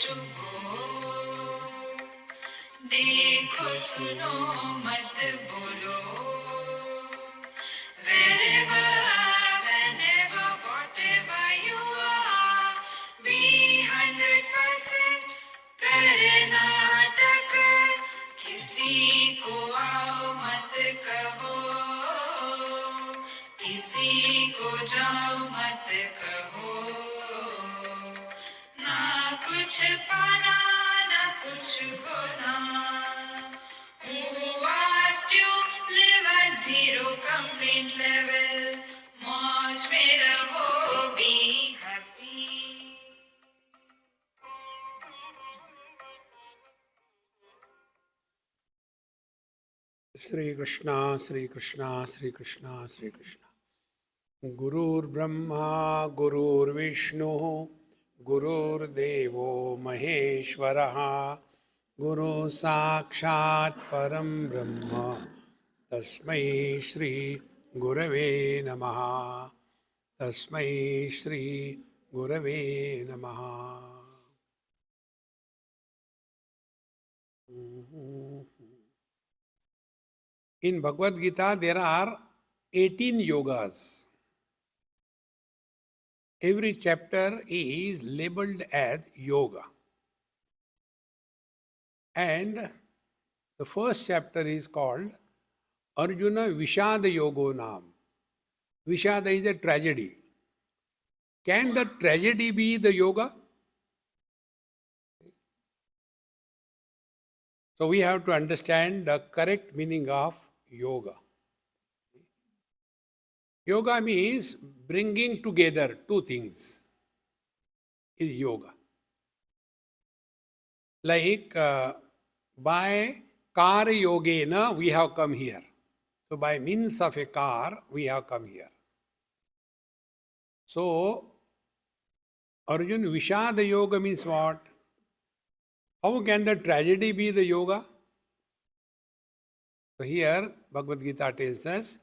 to go. देखो सुनो मत बोलो. Wherever, whenever, whatever you are, be 100% Karnataka. किसी को आओ मत कहो, किसी को जाओ मत कहो. ना कुछ पाना ना कुछ खोना. Who asked you live at zero complaint level? मौज में रहो, be happy. Sri Krishna, Sri Krishna, Sri Krishna, Sri Krishna. Gurur Brahma, Gurur Vishnu, Gurur Devo Maheshwaraha, Guru Sakshat Param Brahma, Tasmai Shri Gurave Namaha, Tasmai Shri Gurave Namaha. In Bhagavad Gita, there are 18 yogas. Every chapter is labeled as yoga. And the first chapter is called Arjuna Vishada Yogo Nam. Vishada is a tragedy. Can the tragedy be the yoga? So we have to understand the correct meaning of yoga. Yoga means bringing together two things is yoga. Like by car yogena we have come here. So by means of a car we have come here. So Arjuna Vishada Yoga means what? How can the tragedy be the yoga? So here Bhagavad Gita tells us,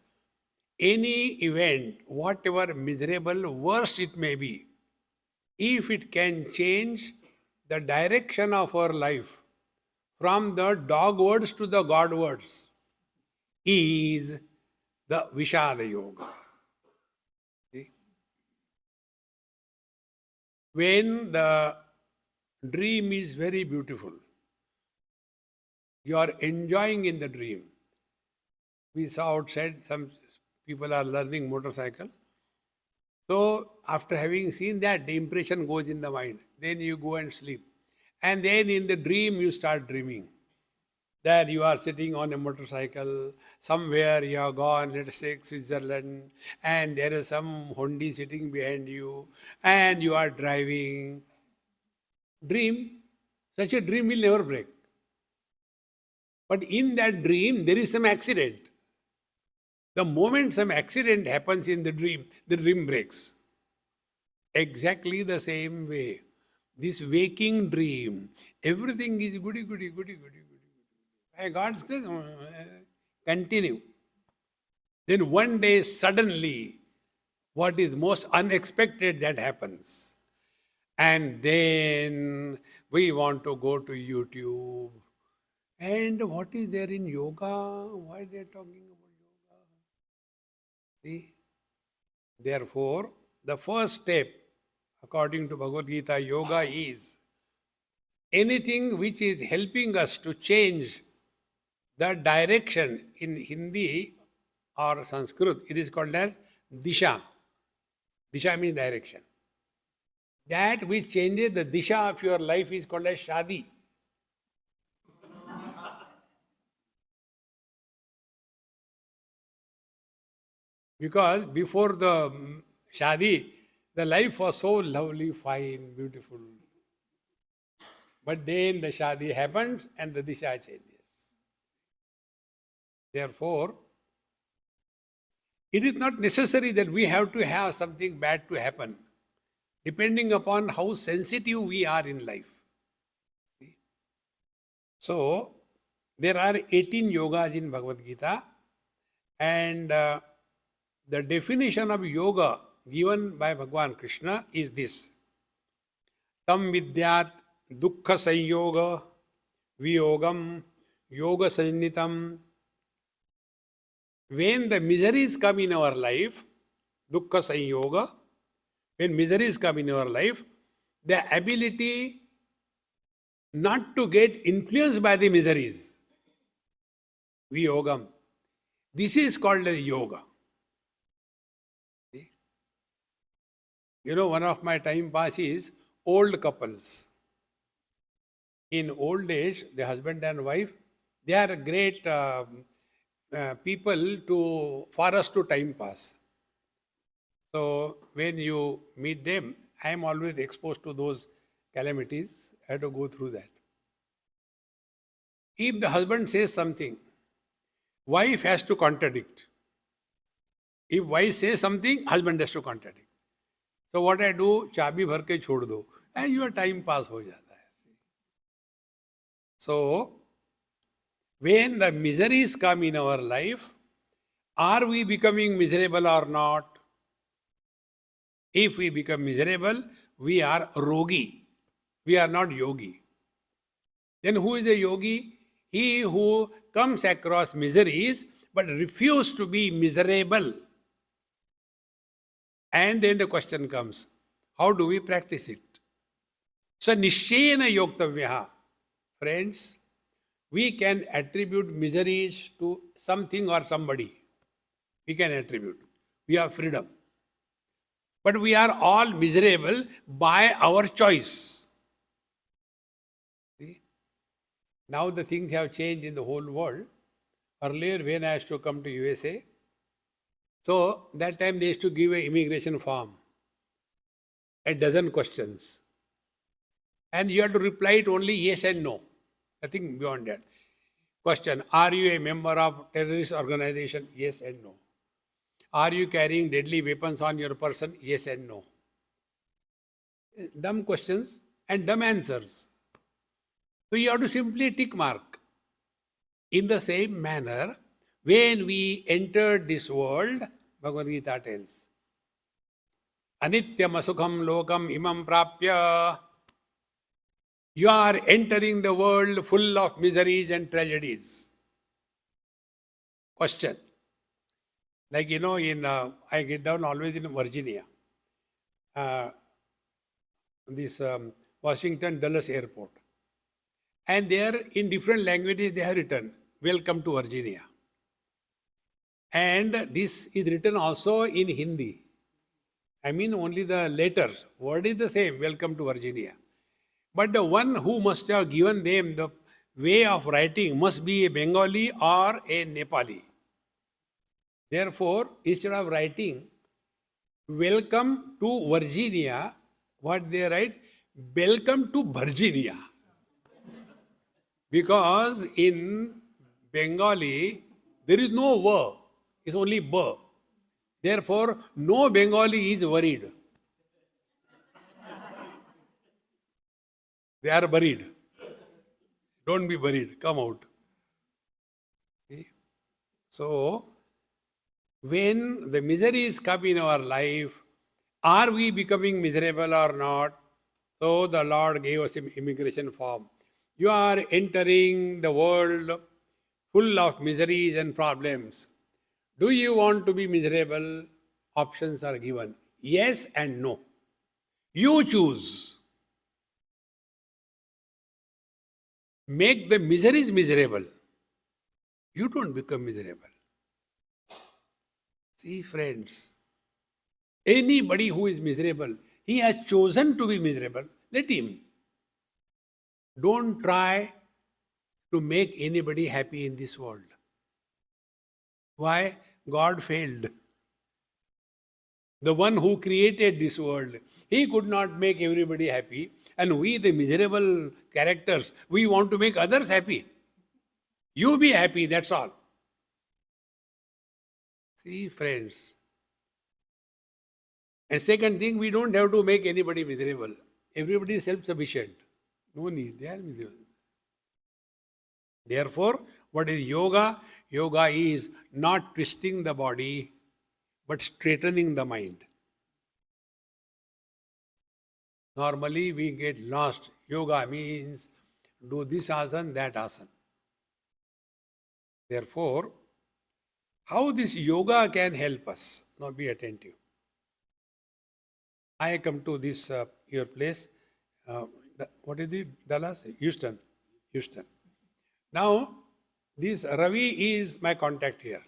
any event, whatever miserable, worst it may be, if it can change the direction of our life from the dogwards to the godwards, is the Vishada Yoga. See? When the dream is very beautiful, you are enjoying in the dream. We saw outside some people are learning motorcycle. So after having seen that, the impression goes in the mind. Then you go and sleep. And then in the dream you start dreaming that you are sitting on a motorcycle, somewhere you have gone, let us say Switzerland, and there is some Hondi sitting behind you, and you are driving. Dream, such a dream will never break. But in that dream, there is some accident. The moment some accident happens in the dream breaks. Exactly the same way. This waking dream, everything is goody. By God's grace, continue. Then one day, suddenly, what is most unexpected that happens. And then we want to go to YouTube. And what is there in yoga? Why they are talking about yoga? See? Therefore, the first step, according to Bhagavad Gita, yoga is anything which is helping us to change the direction. In Hindi or Sanskrit, it is called as disha. Disha means direction. That which changes the disha of your life is called as shadi. Because before the shadi, the life was so lovely, fine, beautiful. But then the shadi happens and the disha changes. Therefore, it is not necessary that we have to have something bad to happen, depending upon how sensitive we are in life. So, there are 18 yogas in Bhagavad Gita, and the definition of yoga given by Bhagavan Krishna is this: Tam vidyat dukkha sanyoga, viyogam, yoga sannitam. When the miseries come in our life, dukkha sanyoga, when miseries come in our life, the ability not to get influenced by the miseries, viyogam, this is called as yoga. You know, one of my time pass is old couples. In old age, the husband and wife, they are great people for us to time pass. So when you meet them, I am always exposed to those calamities. I have to go through that. If the husband says something, wife has to contradict. If wife says something, husband has to contradict. So what I do, चाबी भर के छोड़ दो, and your time pass हो जाता है. So when the miseries come in our life, are we becoming miserable or not? If we become miserable, we are rogi. We are not yogi. Then who is a yogi? He who comes across miseries but refuses to be miserable. And then the question comes, how do we practice it? So nishchena yoktavyaha. Friends, we can attribute miseries to something or somebody. We can attribute. We have freedom. But we are all miserable by our choice. See? Now the things have changed in the whole world. Earlier, when I used to come to USA, so that time they used to give an immigration form, a dozen questions. And you have to reply it only yes and no. Nothing beyond that. Question, are you a member of terrorist organization? Yes and no. Are you carrying deadly weapons on your person? Yes and no. Dumb questions and dumb answers. So you have to simply tick mark. In the same manner, when we entered this world, Bhagavad Gita tells, Anityam asukham lokam imam prapya. You are entering the world full of miseries and tragedies. Question. Like, you know, I get down always in Virginia. This Washington Dulles Airport. And there, in different languages, they have written, Welcome to Virginia. And this is written also in Hindi. I mean, only the letters. Word is the same, Welcome to Virginia. But the one who must have given them the way of writing must be a Bengali or a Nepali. Therefore, instead of writing, Welcome to Virginia, what they write? Welcome to Virginia. Because in Bengali, there is no va, it's only ba. Therefore, no Bengali is worried. They are buried. Don't be buried, come out. See? So, when the miseries come in our life, are we becoming miserable or not? So the Lord gave us an immigration form. You are entering the world full of miseries and problems. Do you want to be miserable? Options are given. Yes and no. You choose. Make the miseries miserable. You don't become miserable. See, friends, anybody who is miserable, he has chosen to be miserable. Let him. Don't try to make anybody happy in this world. Why? God failed. The one who created this world, he could not make everybody happy. And we, the miserable characters, we want to make others happy. You be happy, that's all. See, friends. And second thing, we don't have to make anybody miserable. Everybody is self-sufficient. No need, they are miserable. Therefore, what is yoga? Yoga is not twisting the body, but straightening the mind. Normally we get lost. Yoga means do this asana, that asana. Therefore, how this yoga can help us? Now be attentive. I come to this your place. Uh, what is it? Dallas? Houston. Houston. Now, this Ravi is my contact here.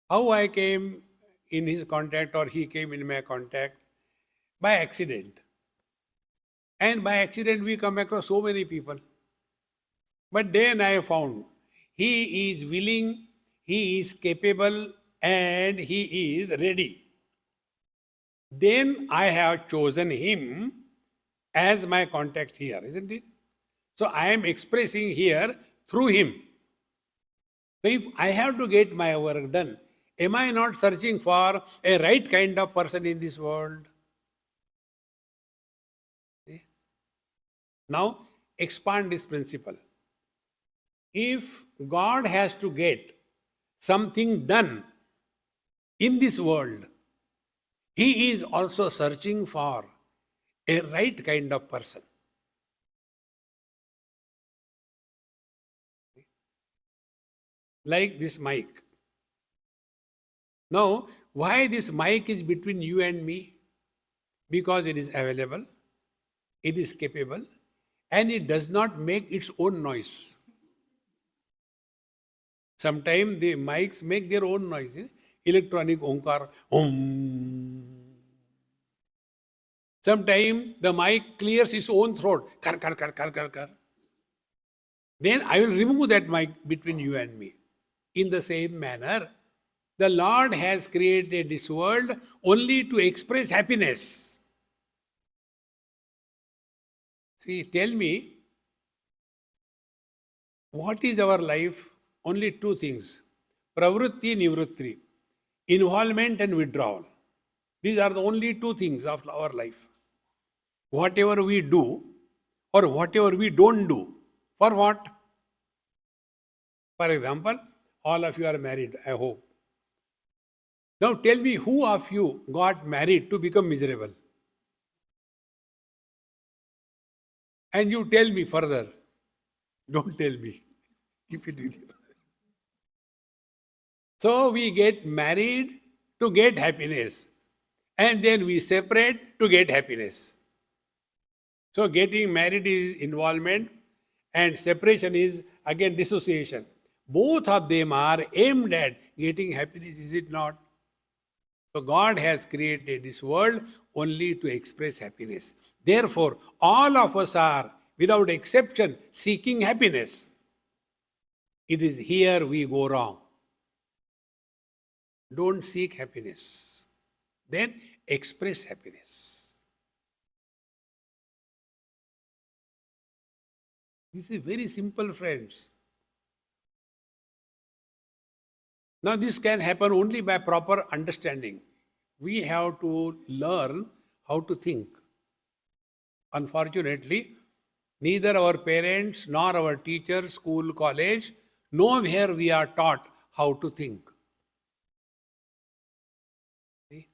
How I came in his contact or he came in my contact? By accident. And by accident, we come across so many people. But then I found he is willing, he is capable, and he is ready. Then I have chosen him as my contact here, isn't it? So I am expressing here through him. So if I have to get my work done, am I not searching for a right kind of person in this world? See? Now expand this principle. If God has to get something done in this world, he is also searching for a right kind of person. Like this mic. Now, why this mic is between you and me? Because it is available, it is capable, and it does not make its own noise. Sometimes the mics make their own noise. Electronic onkar, Sometimes the mic clears its own throat. Kar, kar, kar, kar, kar, kar. Then I will remove that mic between you and me. In the same manner, the Lord has created this world only to express happiness. See, tell me, what is our life? Only two things: pravrutti, nivrutti, involvement and withdrawal. These are the only two things of our life. Whatever we do or whatever we don't do, for what? For example, all of you are married, I hope. Now tell me, who of you got married to become miserable? And you tell me further. Don't tell me. Keep it with you. So we get married to get happiness. And then we separate to get happiness. So getting married is involvement and separation is again dissociation. Both of them are aimed at getting happiness, is it not? So God has created this world only to express happiness. Therefore, all of us are, without exception, seeking happiness. It is here we go wrong. Don't seek happiness. Then express happiness. This is very simple, friends. Now, this can happen only by proper understanding. We have to learn how to think. Unfortunately, neither our parents nor our teachers, school, college, nowhere we are taught how to think. See?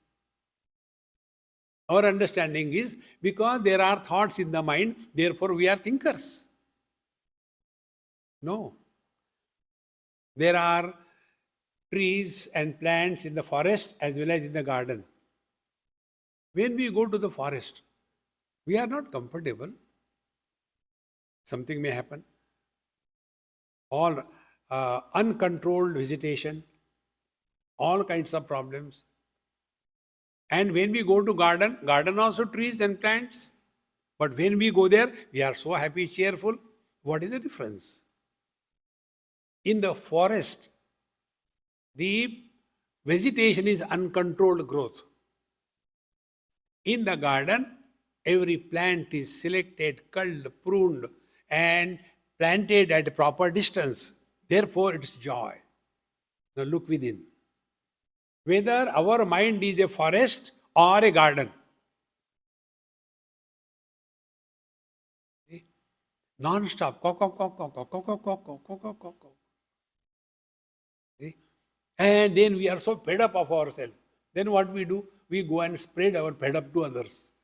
Our understanding is because there are thoughts in the mind, therefore we are thinkers. No. There are trees and plants in the forest as well as in the garden. When we go to the forest, we are not comfortable. Something may happen. All uncontrolled vegetation, all kinds of problems. And when we go to garden also trees and plants. But when we go there, we are so happy, cheerful. What is the difference? In the forest, the vegetation is uncontrolled growth. In the garden, every plant is selected, culled, pruned, and planted at a proper distance. Therefore, it's joy. Now look within. Whether our mind is a forest or a garden. Non-stop. And then we are so fed up of ourselves. Then what we do? We go and spread our fed up to others.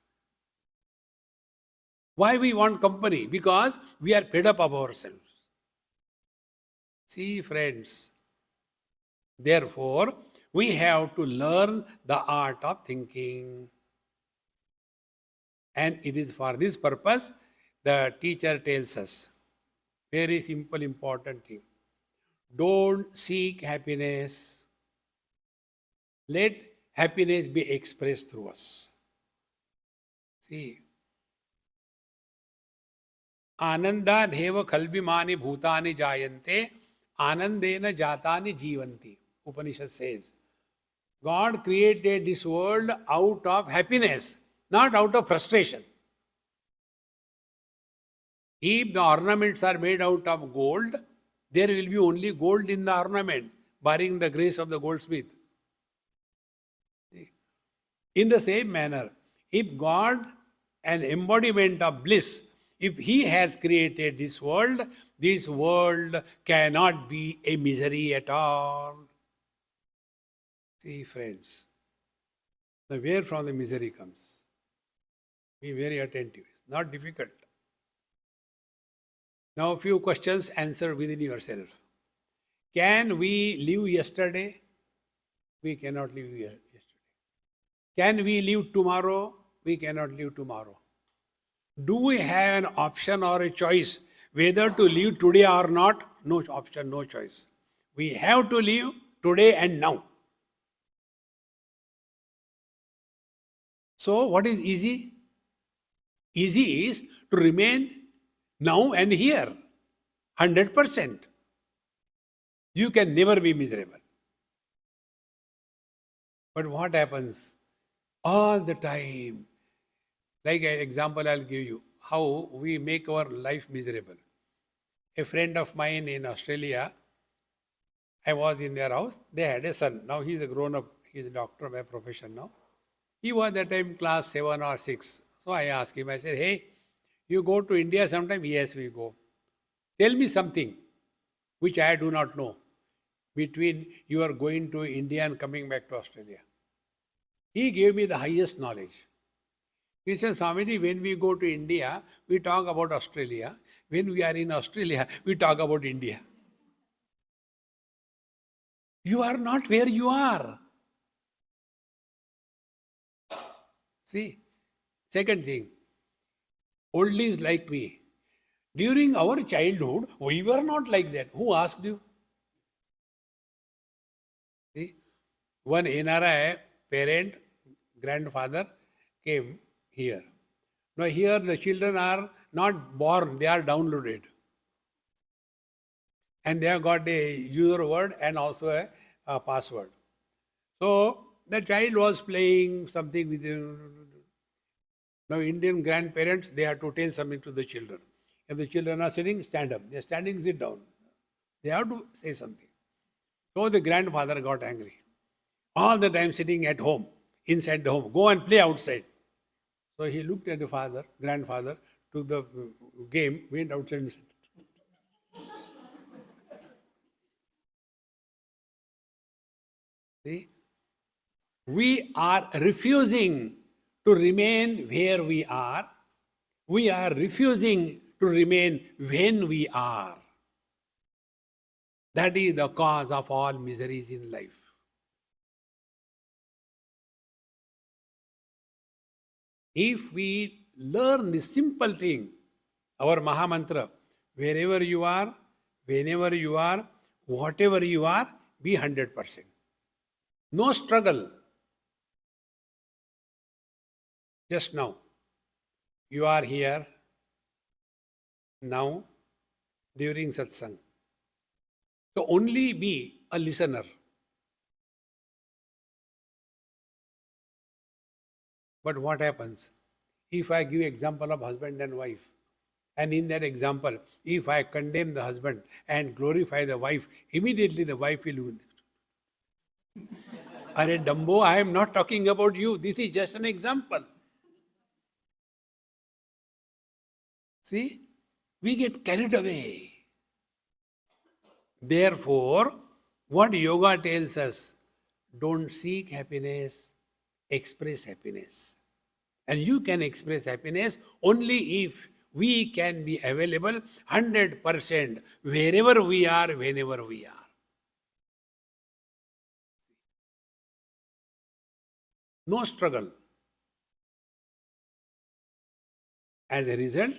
Why we want company? Because we are fed up of ourselves. See, friends, therefore, we have to learn the art of thinking. And it is for this purpose the teacher tells us very simple, important thing. Don't seek happiness. Let happiness be expressed through us. See, आनंदादेव खल्विमानि भूतानि जायन्ते आनंदेन जातानि जीवन्ति. Upanishad says, God created this world out of happiness, not out of frustration. If the ornaments are made out of gold, there will be only gold in the ornament, barring the grace of the goldsmith. In the same manner, if God, an embodiment of bliss, if He has created this world cannot be a misery at all. See, friends, the where from the misery comes. Be very attentive. It's not difficult. Now, a few questions answered within yourself. Can we live yesterday? We cannot live yesterday. Can we live tomorrow? We cannot live tomorrow. Do we have an option or a choice whether to live today or not? No option, no choice. We have to live today and now. So, what is easy? Easy is to remain now and here, 100%. You can never be miserable. But what happens? All the time, like an example I'll give you, how we make our life miserable. A friend of mine in Australia, I was in their house, they had a son. Now he's a grown up, he's a doctor by profession now. He was that time class 7 or 6. So I asked him, I said, hey, you go to India sometime? Yes, we go. Tell me something which I do not know between you are going to India and coming back to Australia. He gave me the highest knowledge. He said, Swamiji, when we go to India, we talk about Australia. When we are in Australia, we talk about India. You are not where you are. See, second thing, oldies like me. During our childhood, we were not like that. Who asked you? See, one NRI parent, grandfather came here. Now here the children are not born, they are downloaded. And they have got a user word and also a password. So the child was playing something with him. Now Indian grandparents, they have to tell something to the children. If the children are sitting, stand up. They are standing, sit down. They have to say something. So the grandfather got angry. All the time sitting at home, inside the home. Go and play outside. So he looked at the father, grandfather, took the game, went outside and said, see, we are refusing to remain where we are. We are refusing to remain when we are. That is the cause of all miseries in life. If we learn this simple thing, our Mahamantra, wherever you are, whenever you are, whatever you are, be 100%. No struggle. Just now, you are here, now, during satsang. So only be a listener. But what happens? If I give example of husband and wife, and in that example, if I condemn the husband and glorify the wife, immediately the wife will win. Are Dumbo, I am not talking about you. This is just an example. See, we get carried away. Therefore, what yoga tells us, don't seek happiness, express happiness. And you can express happiness only if we can be available 100% wherever we are, whenever we are. No struggle. As a result,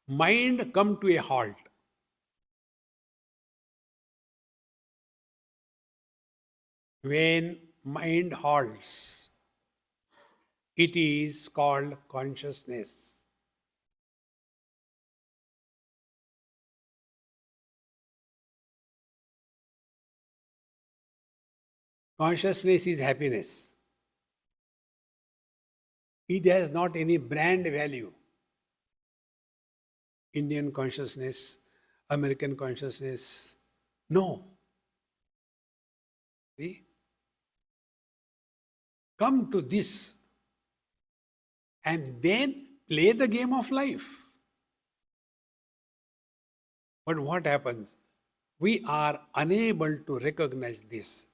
mind come to a halt. When mind halts, it is called consciousness. Consciousness is happiness. It has not any brand value. Indian consciousness, American consciousness. No. See? Come to this and then play the game of life. But what happens? We are unable to recognize this.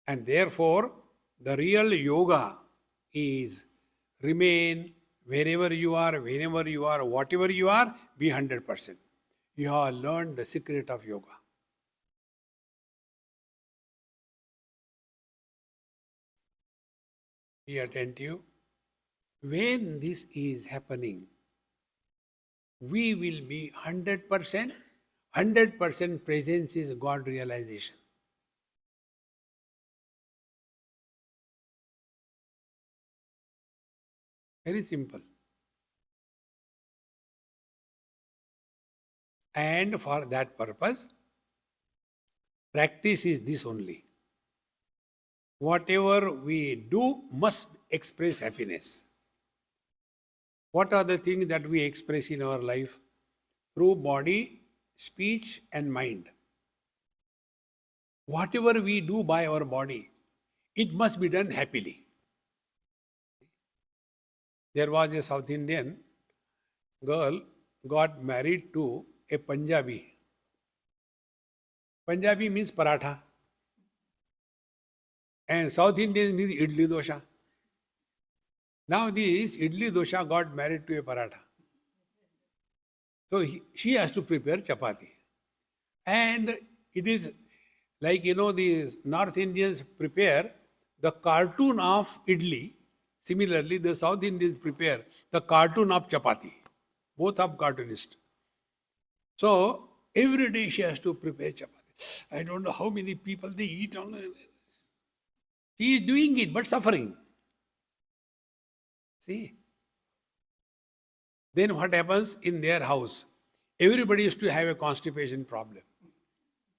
And therefore, the real yoga is remain wherever you are, whenever you are, whatever you are, be 100%. You have learned the secret of yoga. Be attentive. When this is happening, we will be 100%. 100% presence is God realization. Very simple. And for that purpose, practice is this only. Whatever we do must express happiness. What are the things that we express in our life? Through body, speech, and mind. Whatever we do by our body, it must be done happily. There was a South Indian girl got married to a Punjabi. Punjabi means paratha. And South Indian means idli dosha. Now this idli dosha got married to a paratha. So she has to prepare chapati. And it is like, the North Indians prepare the cartoon of idli. Similarly, the South Indians prepare the cartoon of chapati. Both are cartoonists. So, every day she has to prepare chapati. I don't know how many people they eat on it. She is doing it, but suffering. See? Then what happens in their house? Everybody used to have a constipation problem.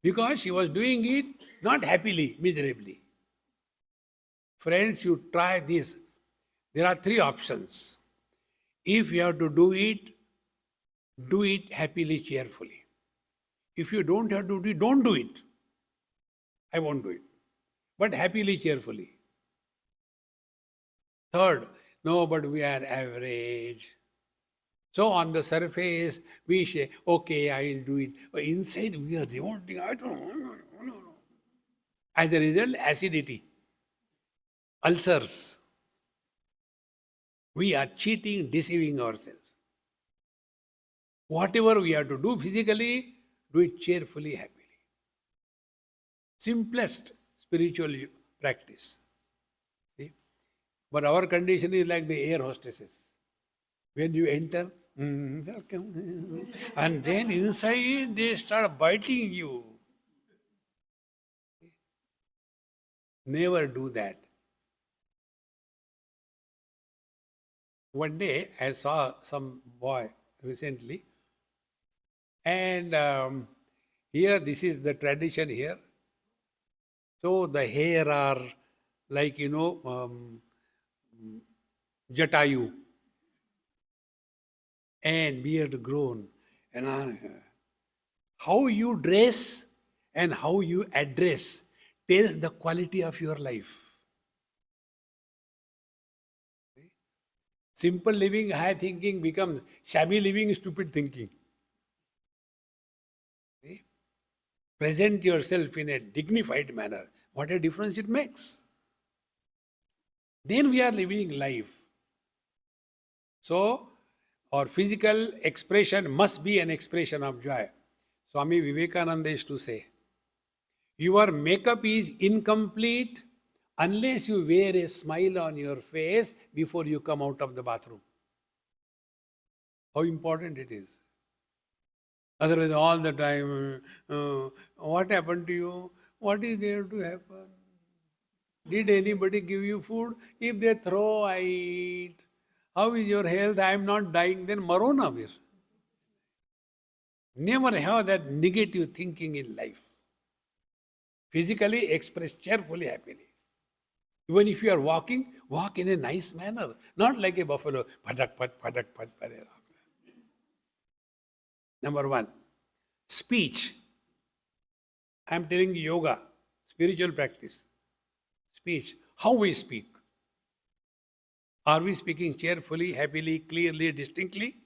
Because she was doing it not happily, miserably. Friends, you try this. There are 3 options. If you have to do it happily, cheerfully. If you don't have to do it, don't do it. I won't do it. But happily, cheerfully. Third, no, but we are average. So on the surface, we say, okay, I will do it. But inside, we are revolting. I don't know. No. As a result, acidity, ulcers. We are cheating, deceiving ourselves. Whatever we have to do physically, do it cheerfully, happily. Simplest spiritual practice. See? But our condition is like the air hostesses. When you enter, welcome. And then inside they start biting you. Never do that. One day I saw some boy recently, and here this is the tradition here. So the hair are like, jatayu and beard grown. And how you dress and how you address tells the quality of your life. Simple living, high thinking becomes shabby living, stupid thinking. See? Present yourself in a dignified manner. What a difference it makes. Then we are living life. So, or physical expression must be an expression of joy. Swami Vivekananda used to say, your makeup is incomplete unless you wear a smile on your face before you come out of the bathroom. How important it is. Otherwise, all the time, what happened to you? What is there to happen? Did anybody give you food? If they throw, I eat. How is your health? I am not dying. Then maro na vir. Never have that negative thinking in life. Physically express cheerfully, happily. Even if you are walking, walk in a nice manner, not like a buffalo. Padak, pad, padak, pad, pad. Number one, speech. I am telling you yoga, spiritual practice. Speech. How we speak. Are we speaking cheerfully, happily, clearly, distinctly?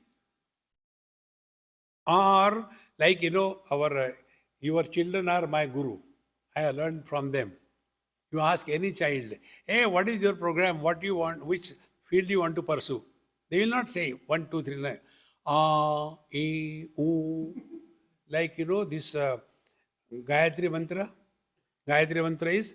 Or like your children are my guru. I have learned from them. You ask any child, hey, what is your program? What do you want? Which field you want to pursue? They will not say 1, 2, 3, 9. E, U. Like this Gayatri mantra. Gayatri mantra is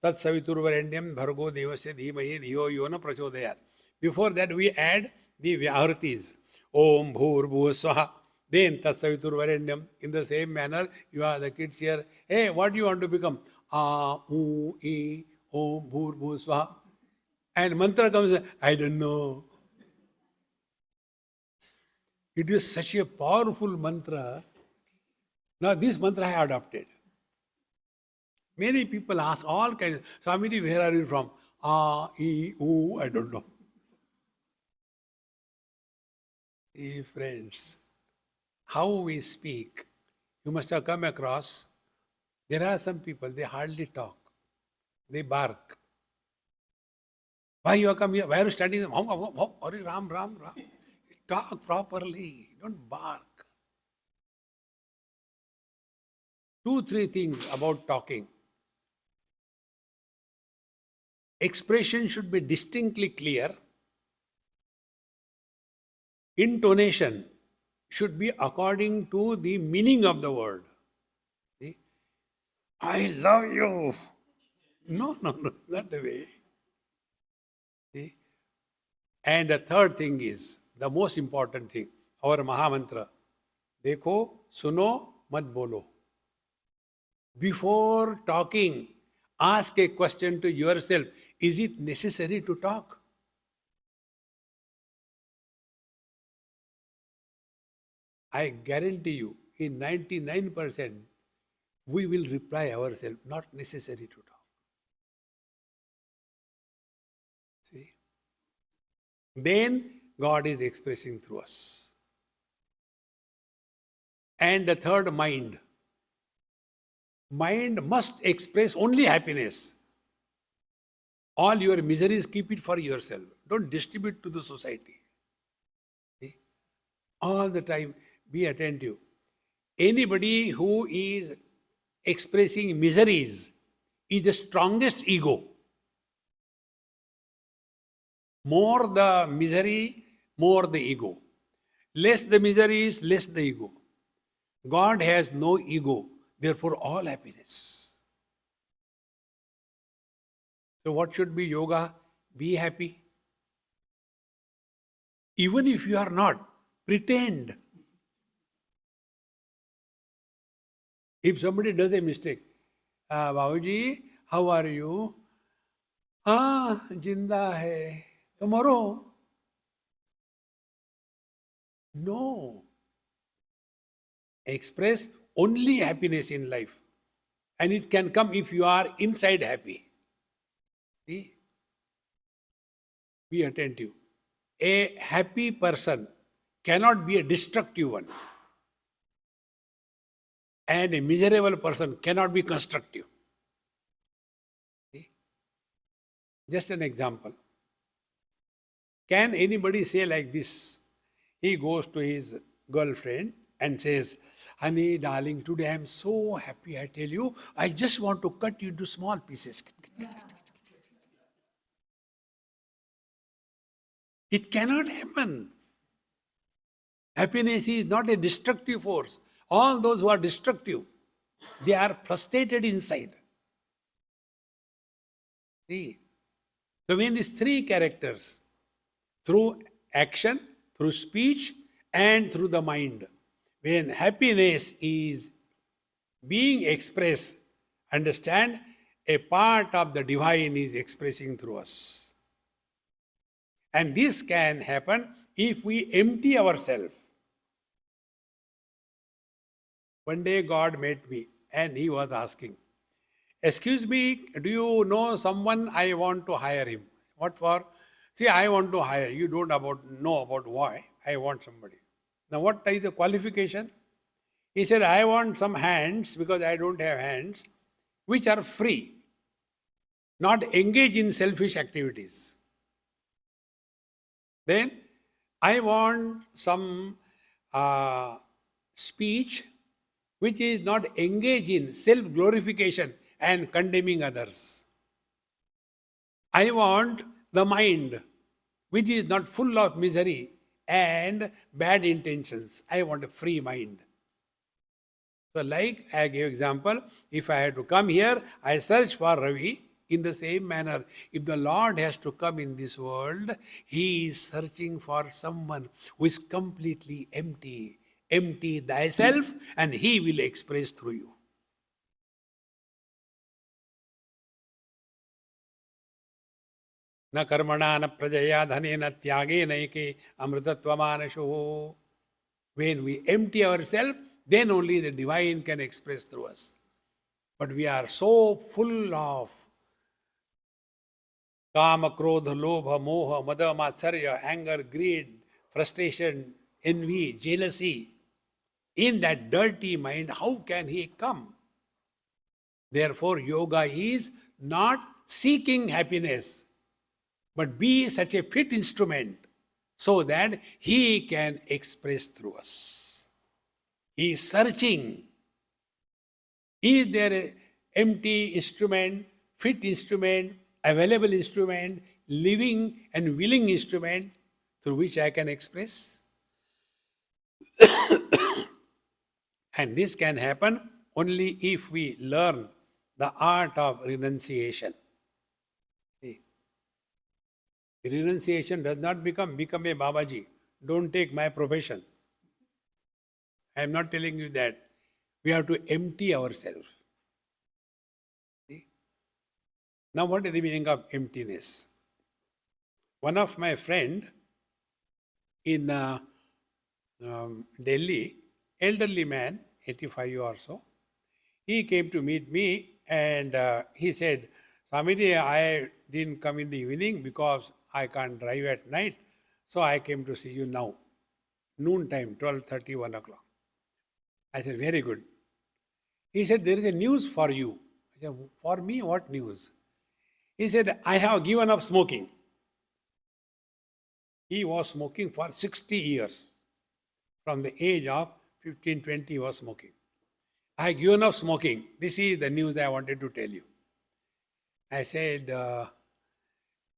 Tat Saviturvarenyam Bhargo Devasya Dhimahi Dhiyo Yona Prachodayat. Before that we add the Vyahritis. Om Bhur Bhu Swaha. Then Tat Saviturvarenyam. In the same manner, you are the kids here. Hey, what do you want to become? U, E, Om Bhur Bhu Swaha. And mantra comes, I don't know. It is such a powerful mantra. Now this mantra I adopted. Many people ask all kinds. Swamiji, where are you from? E, U, I don't know. Friends, how we speak, you must have come across. There are some people, they hardly talk. They bark. Why you have come here? Why are you standing there? Hurry, Ram, Ram, Ram. Talk properly. Don't bark. 2, 3 things about talking. Expression should be distinctly clear. Intonation should be according to the meaning of the word. See? I love you. No, not the way. See? And the third thing is, the most important thing, our Mahamantra. Dekho, suno, mat bolo. Before talking, ask a question to yourself. Is it necessary to talk? I guarantee you, in 99%, we will reply ourselves, not necessary to talk. See? Then God is expressing through us. And the third, mind. Mind must express only happiness. All your miseries, keep it for yourself. Don't distribute to the society. See? All the time, be attentive. Anybody who is expressing miseries is the strongest ego. More the misery, more the ego. Less the miseries, less the ego. God has no ego, therefore all happiness. So what should be yoga? Be happy. Even if you are not, pretend. If somebody does a mistake, Babuji, how are you? Jinda hai. Tomorrow. No. Express only happiness in life. And it can come if you are inside happy. See? Be attentive. A happy person cannot be a destructive one. And a miserable person cannot be constructive. See? Just an example. Can anybody say like this? He goes to his girlfriend and says, honey, darling, today I am so happy, I tell you, I just want to cut you into small pieces. It cannot happen. Happiness is not a destructive force. All those who are destructive, they are frustrated inside. See? So when these three characters, through action, through speech, and through the mind, when happiness is being expressed, understand, a part of the divine is expressing through us. And this can happen if we empty ourselves. One day God met me and he was asking, excuse me, do you know someone? I want to hire him. What for? See, I want to hire. You don't know about why. I want somebody. Now, what is the qualification? He said, I want some hands because I don't have hands, which are free, not engage in selfish activities. Then, I want some speech which is not engage in self-glorification and condemning others. I want the mind which is not full of misery and bad intentions. I want a free mind. So like I gave example, if I had to come here, I search for Ravi. In the same manner, if the Lord has to come in this world, He is searching for someone who is completely empty. Empty thyself and He will express through you. न कर्मणा न प्रजया धनेन त्यागेन एके अमृतत्वमानशो. When we empty ourselves, then only the divine can express through us. But we are so full of kama, krodha, lobha, moha, mada, matsarya, anger, greed, frustration, envy, jealousy. In that dirty mind, how can he come? Therefore, yoga is not seeking happiness, but be such a fit instrument so that he can express through us. He is searching. Is there an empty instrument, fit instrument, available instrument, living and willing instrument through which I can express? And this can happen only if we learn the art of renunciation. See, renunciation does not become a Babaji. Don't take my profession. I am not telling you that. We have to empty ourselves. See? Now, what is the meaning of emptiness? One of my friend in Delhi, elderly man, 85 or so, he came to meet me and he said, Swamiji, I didn't come in the evening because I can't drive at night, so I came to see you now. Noon time, 12:30, 1 o'clock. I said, very good. He said, there is a news for you. I said, for me, what news? He said, I have given up smoking. He was smoking for 60 years. From the age of 15, 20, he was smoking. I have given up smoking. This is the news I wanted to tell you. I said,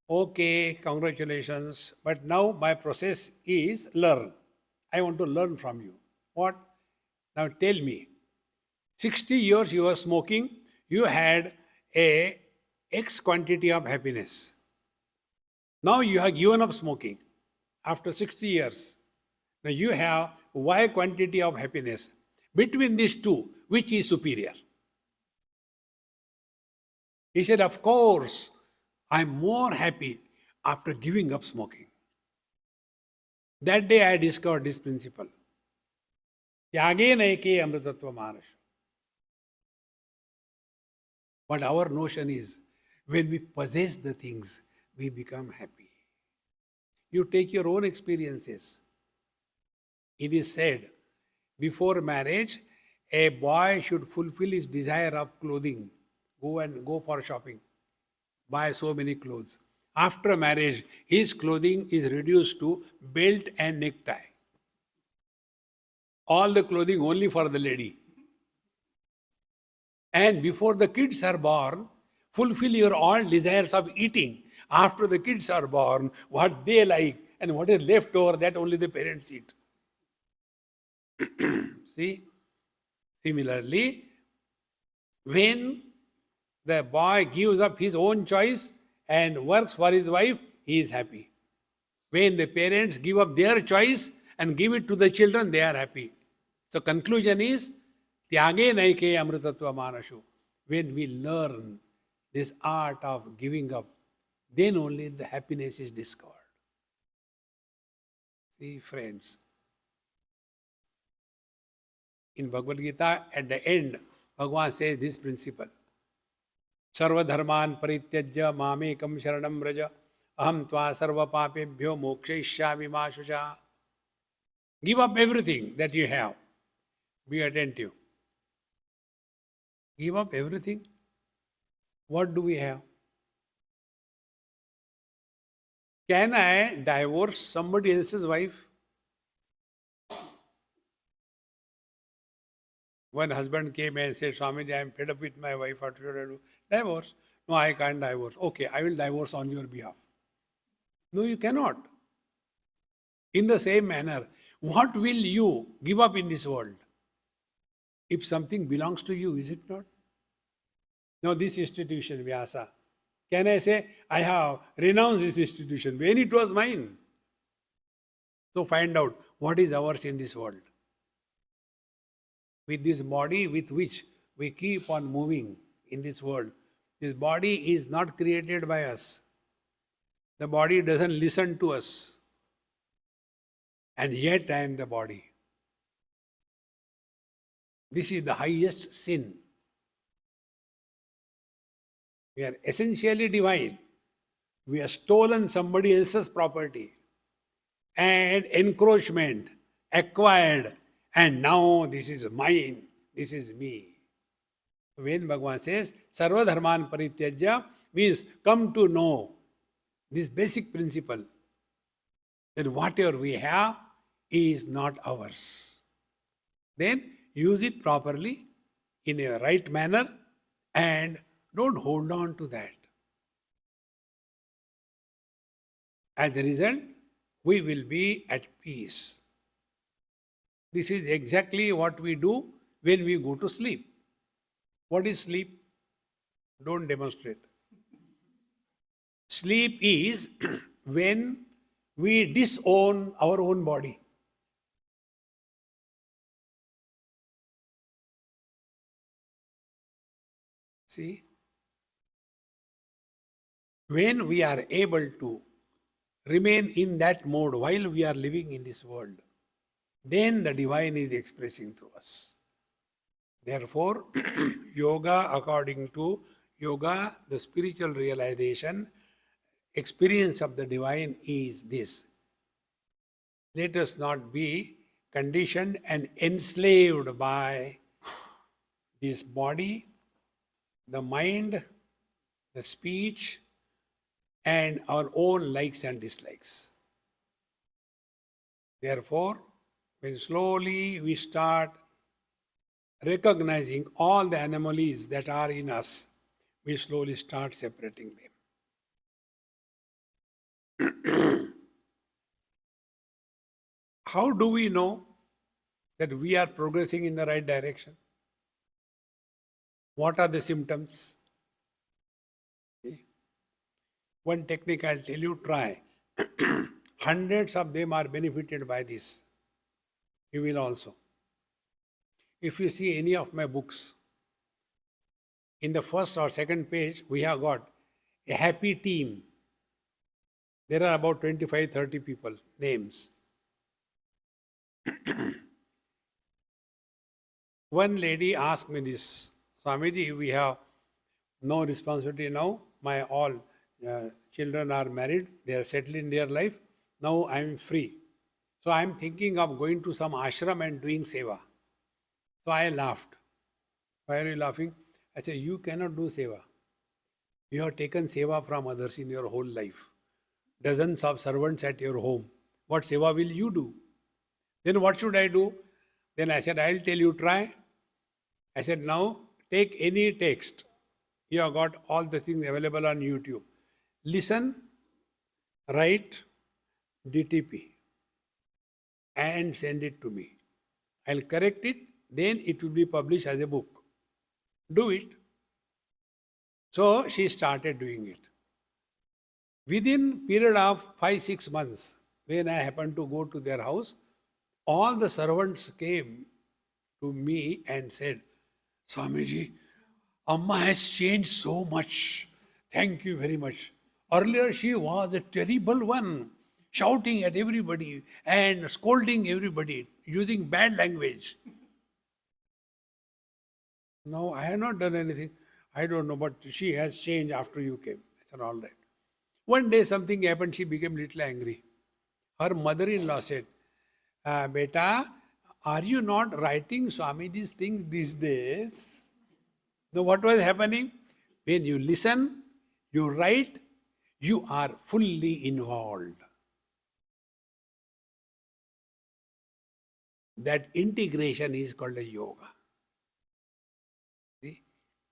okay, congratulations. But now my process is learn. I want to learn from you. What? Now tell me. 60 years you were smoking, you had a X quantity of happiness. Now you have given up smoking after 60 years. Now you have Y quantity of happiness. Between these two, which is superior? He said, of course, I'm more happy after giving up smoking. That day I discovered this principle. Tyagena eke amritattva manash. But our notion is, when we possess the things, we become happy. You take your own experiences. It is said, before marriage, a boy should fulfill his desire of clothing. Go for shopping. Buy so many clothes. After marriage, his clothing is reduced to belt and necktie. All the clothing only for the lady. And before the kids are born, fulfill your all desires of eating. After the kids are born, what they like and what is left over, that only the parents eat. See, similarly, when the boy gives up his own choice and works for his wife, he is happy. When the parents give up their choice and give it to the children, they are happy. So conclusion is, Tyage naike amritatva manashu. When we learn this art of giving up, then only the happiness is discovered. See, friends, in Bhagavad Gita, at the end, Bhagavan says this principle. Sarvadharman parityajya mamekam sharanam vraja aham tva sarva papebhyo mokshayishyami ma shusha. Give up everything that you have. Be attentive. Give up everything. What do we have? Can I divorce somebody else's wife? One husband came and said, Swamiji, I am fed up with my wife. What should I do? Divorce. No, I can't divorce. Okay, I will divorce on your behalf. No, you cannot. In the same manner, what will you give up in this world? If something belongs to you, is it not? Now, this institution, Vyasa, can I say, I have renounced this institution when it was mine? So find out what is ours in this world. With this body with which we keep on moving in this world, this body is not created by us. The body doesn't listen to us. And yet I am the body. This is the highest sin. We are essentially divine. We have stolen somebody else's property and encroachment, acquired, and now this is mine, this is me. When Bhagavan says, Sarva Dharman Parityajya, means come to know this basic principle that whatever we have is not ours. Then use it properly in a right manner and don't hold on to that. As a result, we will be at peace. This is exactly what we do when we go to sleep. What is sleep? Don't demonstrate. Sleep is when we disown our own body. See? When we are able to remain in that mode while we are living in this world, then the divine is expressing through us. Therefore, yoga, according to yoga, the spiritual realization, experience of the divine is this. Let us not be conditioned and enslaved by this body, the mind, the speech, and our own likes and dislikes. Therefore, when slowly we start recognizing all the anomalies that are in us, we slowly start separating them. How do we know that we are progressing in the right direction? What are the symptoms? One technique I'll tell you, try. Hundreds of them are benefited by this. You will also. If you see any of my books, in the first or second page, we have got a happy team. There are about 25-30 people, names. One lady asked me this, Swamiji, we have no responsibility now. My all children are married, they are settled in their life. Now I am free. So I am thinking of going to some ashram and doing seva. So I laughed. Why are you laughing? I said, you cannot do seva. You have taken seva from others in your whole life. Dozens of servants at your home. What seva will you do? Then what should I do? Then I said, I'll tell you, try. I said, now take any text. You have got all the things available on YouTube. Listen, write, DTP, and send it to me. I'll correct it, then it will be published as a book. Do it. So she started doing it. Within period of 5-6 months, when I happened to go to their house, all the servants came to me and said, Swamiji, Amma has changed so much. Thank you very much. Earlier she was a terrible one, shouting at everybody and scolding everybody, using bad language. No, I have not done anything. I don't know, but she has changed after you came. I said, all right. One day something happened, she became little angry. Her mother-in-law said, Beta, are you not writing Swami these things these days? Now what was happening? When you listen, you write, you are fully involved. That integration is called a yoga. See?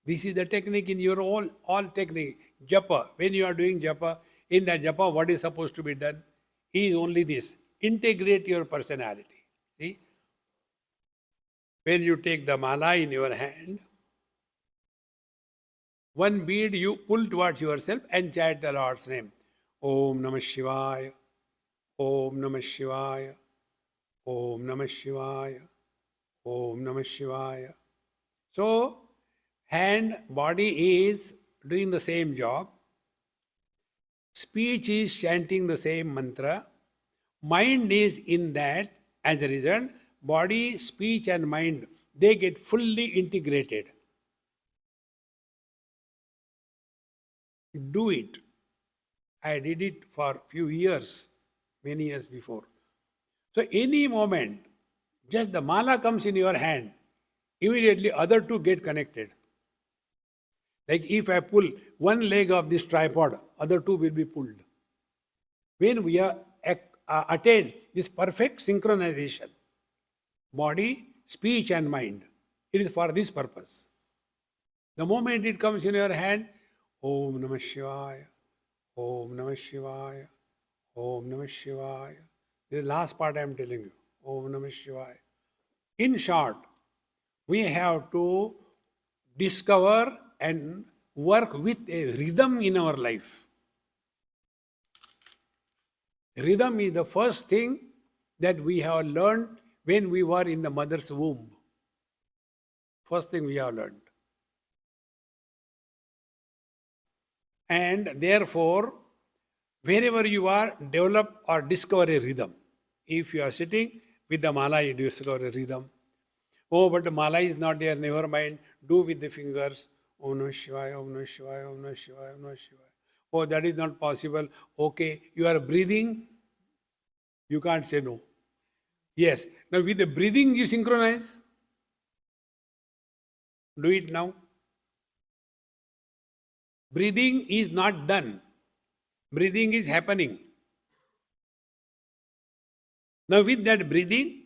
This is the technique in your all technique. Japa, when you are doing japa, in the japa, what is supposed to be done is only this. Integrate your personality. See? When you take the mala in your hand, one bead you pull towards yourself and chant the Lord's name. Om Namah Shivaya, Om Namah Shivaya, Om Namah Shivaya, Om Namah Shivaya. So, hand, body is doing the same job. Speech is chanting the same mantra. Mind is in that. As a result, body, speech and mind, they get fully integrated. Do it. I did it for few years, many years before. So any moment, just the mala comes in your hand, immediately other two get connected. Like if I pull one leg of this tripod, other two will be pulled. When we are attain this perfect synchronization, body, speech and mind, it is for this purpose. The moment it comes in your hand, Om Namah Shivaya, Om Namah Shivaya, Om Namah Shivaya. This is the last part I am telling you. Om Namah Shivaya. In short, we have to discover and work with a rhythm in our life. Rhythm is the first thing that we have learned when we were in the mother's womb. First thing we have learned. And therefore, wherever you are, develop or discover a rhythm. If you are sitting with the mala, you discover a rhythm. Oh, but the mala is not there, never mind. Do with the fingers. Om Namah Shivaya, Om Namah Shivaya, Om Namah Shivaya, Om Namah Shivaya. Oh, that is not possible. Okay, you are breathing. You can't say no. Yes. Now with the breathing you synchronize. Do it now. Breathing is not done. Breathing is happening. Now with that breathing,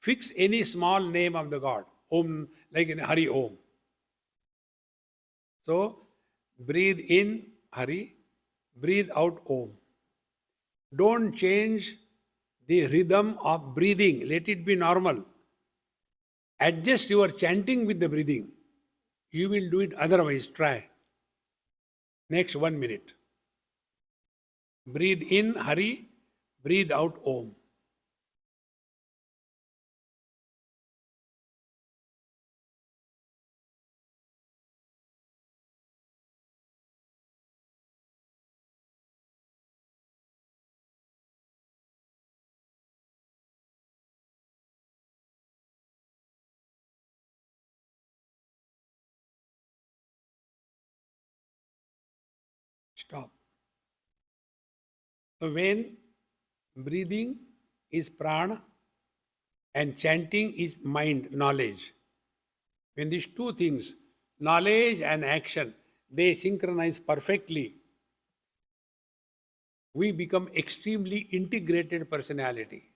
fix any small name of the God. Om, like in Hari Om. So, breathe in Hari, breathe out Om. Don't change the rhythm of breathing. Let it be normal. Adjust your chanting with the breathing. You will do it otherwise. Try. Next 1 minute. Breathe in Hari, breathe out Om. Stop. So when breathing is prana and chanting is mind, knowledge. When these two things, knowledge and action, they synchronize perfectly, we become extremely integrated personality.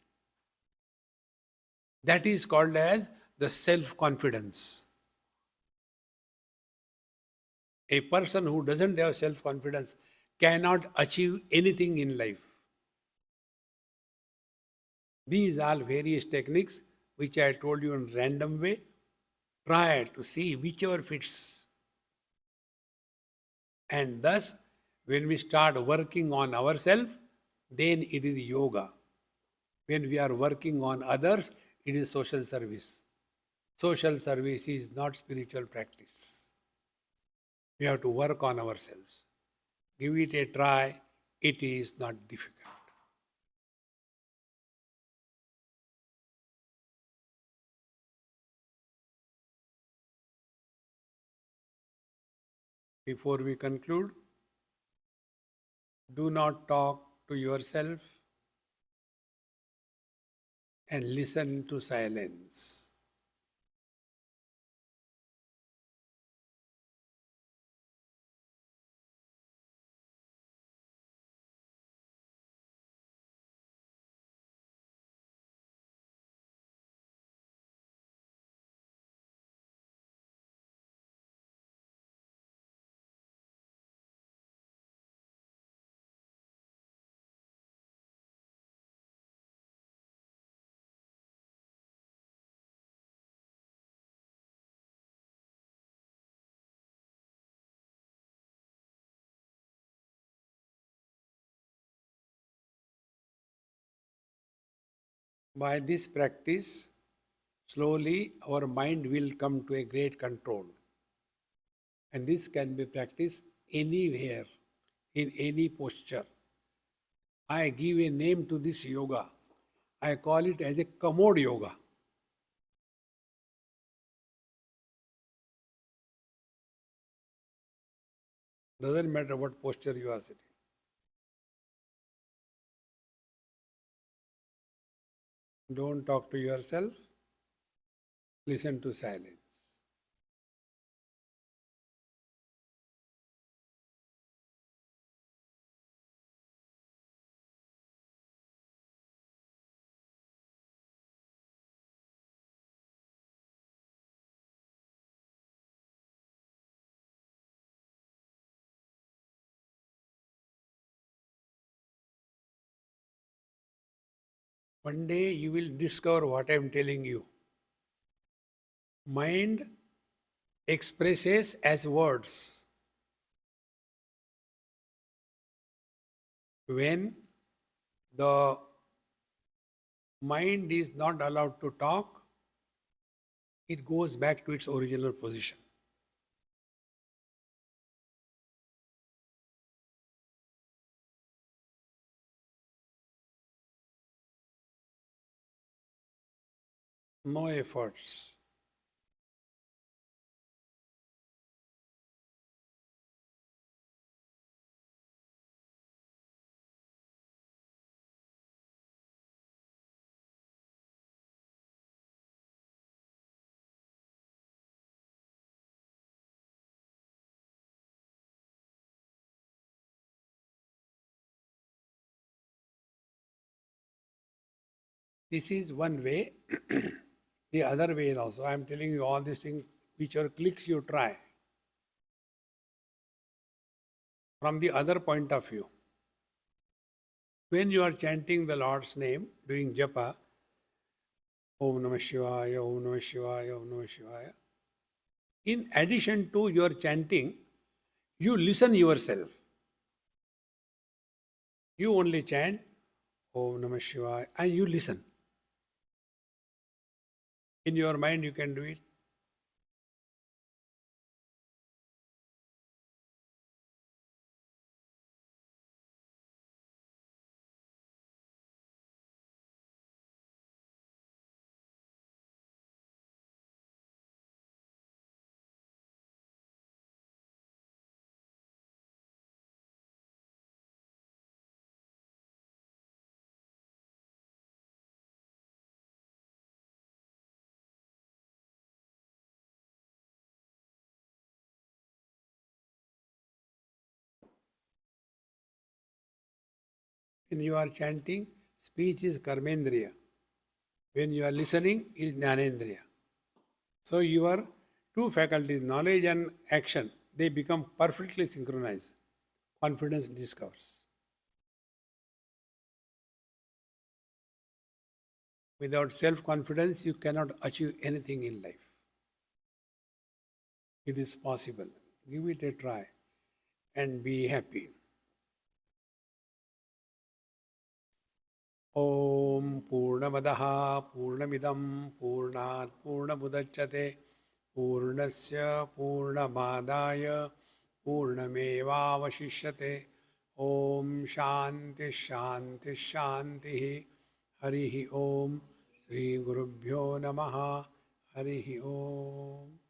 That is called as the self-confidence. A person who doesn't have self-confidence cannot achieve anything in life. These are various techniques which I told you in random way, try to see whichever fits. And thus, when we start working on ourselves, then it is yoga. When we are working on others, it is social service. Social service is not spiritual practice. We have to work on ourselves. Give it a try. It is not difficult. Before we conclude, do not talk to yourself and listen to silence. By this practice, slowly our mind will come to a great control. And this can be practiced anywhere, in any posture. I give a name to this yoga. I call it as a commode yoga. Doesn't matter what posture you are sitting. Don't talk to yourself. Listen to silence. One day you will discover what I am telling you. Mind expresses as words. When the mind is not allowed to talk, it goes back to its original position. No efforts. This is one way. The other way also, I am telling you all these things, whichever clicks you try. From the other point of view, when you are chanting the Lord's name, doing japa, Om Namah Shivaya, Om Namah Shivaya, Om Namah Shivaya, in addition to your chanting, you listen yourself. You only chant Om Namah Shivaya and you listen. In your mind, you can do it. When you are chanting, speech is karmendriya. When you are listening, it is jnanendriya. So your two faculties, knowledge and action, they become perfectly synchronized. Confidence discovers. Without self-confidence, you cannot achieve anything in life. It is possible. Give it a try and be happy. Om Purnamadaha Purnamidam Purnat Purnamudachyate Purnasya Purnamadaya Purnamevavashishyate. Om Shanti Shanti Shanti. Harihi Om. Sri Gurubhyo Namaha. Harihi Om.